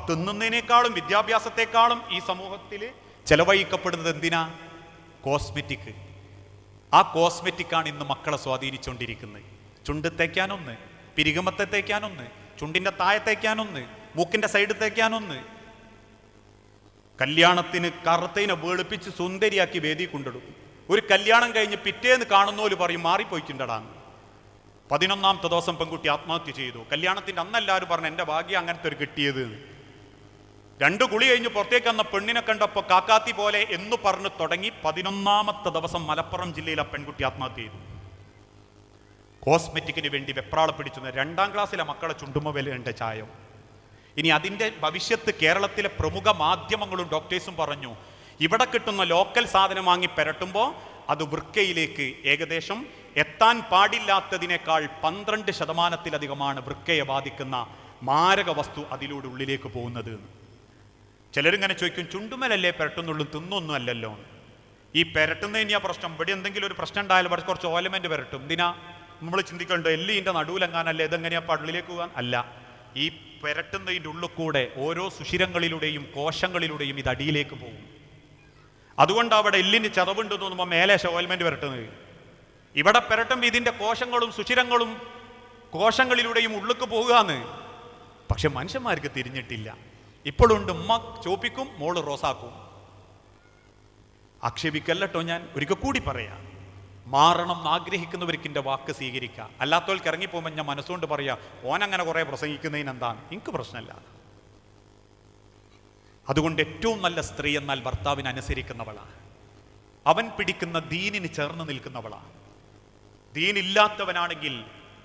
തിന്നുന്നതിനേക്കാളും വിദ്യാഭ്യാസത്തെക്കാളും ഈ സമൂഹത്തിൽ ചെലവഴിക്കപ്പെടുന്നത് എന്തിനാ? കോസ്മെറ്റിക്. ആ കോസ്മെറ്റിക്കാണ് ഇന്ന് മക്കളെ സ്വാധീനിച്ചുകൊണ്ടിരിക്കുന്നത്. ചുണ്ട് തേക്കാനൊന്ന്, പിരികമത്തെ തേക്കാനൊന്ന്, ചുണ്ടിൻ്റെ താഴെ തേക്കാനൊന്ന്, മൂക്കിൻ്റെ സൈഡ് തേക്കാനൊന്ന്. കല്യാണത്തിന് കറുത്തതിനെ വേളിപ്പിച്ച് സുന്ദരിയാക്കി വേദി കൊണ്ടിടും. ഒരു കല്യാണം കഴിഞ്ഞ് പിറ്റേന്ന് കാണുന്നോല് പറയും മാറിപ്പോയിട്ടുണ്ടടാന്ന്. 11ാമത്തെ ദിവസം പെൺകുട്ടി ആത്മഹത്യ ചെയ്തു. കല്യാണത്തിൻ്റെ അന്നെല്ലാവരും പറഞ്ഞു എൻ്റെ ഭാഗ്യം അങ്ങനത്തെ ഒരു കിട്ടിയത്. 2 കുളി കഴിഞ്ഞ് പുറത്തേക്ക് വന്ന പെണ്ണിനെ കണ്ടപ്പോൾ കാക്കാത്തി പോലെ എന്ന് പറഞ്ഞ് തുടങ്ങി 11ാമത്തെ ദിവസം മലപ്പുറം ജില്ലയിൽ ആ പെൺകുട്ടി ആത്മഹത്യ ചെയ്തു. കോസ്മെറ്റിക്കിന് വേണ്ടി വെപ്രാള പിടിച്ചു. 2ാം ക്ലാസ്സിലെ മക്കളെ ചുണ്ടുമ വിലയുണ്ട് ചായം. ഇനി അതിൻ്റെ ഭവിഷ്യത്ത് കേരളത്തിലെ പ്രമുഖ മാധ്യമങ്ങളും ഡോക്ടേഴ്സും പറഞ്ഞു. ഇവിടെ കിട്ടുന്ന ലോക്കൽ സാധനം വാങ്ങി പെരട്ടുമ്പോൾ അത് വൃക്കയിലേക്ക് ഏകദേശം എത്താൻ പാടില്ലാത്തതിനേക്കാൾ 12% വൃക്കയെ ബാധിക്കുന്ന മാരക വസ്തു അതിലൂടെ ഉള്ളിലേക്ക് പോകുന്നത്. ചിലരിങ്ങനെ ചോദിക്കും, ചുണ്ടുമലല്ലേ പെരട്ടുന്നുള്ളൂ, തിന്നൊന്നും അല്ലല്ലോ. ഈ പെരട്ടുന്നതിനാ പ്രശ്നം. ഇവിടെ എന്തെങ്കിലും ഒരു പ്രശ്നം ഉണ്ടായാലും കുറച്ച് ഓലമെന്റ് പെരട്ടും. എന്തിനാ നമ്മൾ ചിന്തിക്കണ്ടോ? എല്ലിൻ്റെ നടുവിലെങ്ങാനല്ലേ ഇതെങ്ങനെയാ പള്ളിയിലേക്ക് പോകാൻ? അല്ല, ഈ പെരട്ടുന്നതിൻ്റെ ഉള്ളിൽ കൂടെ ഓരോ സുഷിരങ്ങളിലൂടെയും കോശങ്ങളിലൂടെയും ഇത് അടിയിലേക്ക് പോകും. അതുകൊണ്ട് അവിടെ എല്ലിന് ചതവുണ്ട് തോന്നുമ്പോൾ മേലെ ഓയിൽമെന്റ് പെരട്ടുന്നത്. ഇവിടെ പെരട്ടുമ്പോൾ ഇതിൻ്റെ കോശങ്ങളും സുഷിരങ്ങളും കോശങ്ങളിലൂടെയും ഉള്ളിലേക്ക് പോകുകയെന്ന്. പക്ഷെ മനുഷ്യന്മാർക്ക് തിരിഞ്ഞിട്ടില്ല. ഇപ്പോഴുണ്ട്, ഉമ്മ ചോപ്പിക്കും, മോള് റോസാക്കും. ആക്ഷേപിക്കല്ലോ, ഞാൻ ഒരിക്കൽ കൂടി പറയാം. മാറണം ആഗ്രഹിക്കുന്നവർക്ക് എൻ്റെ വാക്ക് സ്വീകരിക്കുക. അല്ലാത്തവർക്ക് ഇറങ്ങിപ്പോകുമ്പോൾ ഞാൻ മനസ്സുകൊണ്ട് പറയാം, ഓനങ്ങനെ കുറേ പ്രസംഗിക്കുന്നതിന് എന്താണ്, എനിക്ക് പ്രശ്നമല്ല. അതുകൊണ്ട് ഏറ്റവും നല്ല സ്ത്രീ എന്നാൽ ഭർത്താവിനെ അനുസരിക്കുന്നവളാണ്. അവൻ പിടിക്കുന്ന ദീനിന് ചേർന്ന് നിൽക്കുന്നവളാണ്. ദീനില്ലാത്തവനാണെങ്കിൽ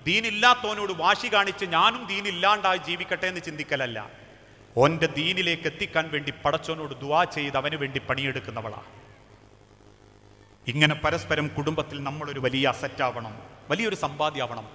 ദീനില്ലാത്തവനോട് വാശി കാണിച്ച് ഞാനും ദീനില്ലാണ്ടായി ജീവിക്കട്ടെ എന്ന് ചിന്തിക്കലല്ല. ഓൻ്റെ ദീനിലേക്ക് എത്തിക്കാൻ വേണ്ടി പടച്ചവനോട് ദുആ ചെയ്ത് അവന് വേണ്ടി പണിയെടുക്കുന്നവളാണ്. ഇങ്ങനെ പരസ്പരം കുടുംബത്തിൽ നമ്മളൊരു വലിയ അസറ്റാവണം, വലിയൊരു സമ്പാദ്യമാവണം.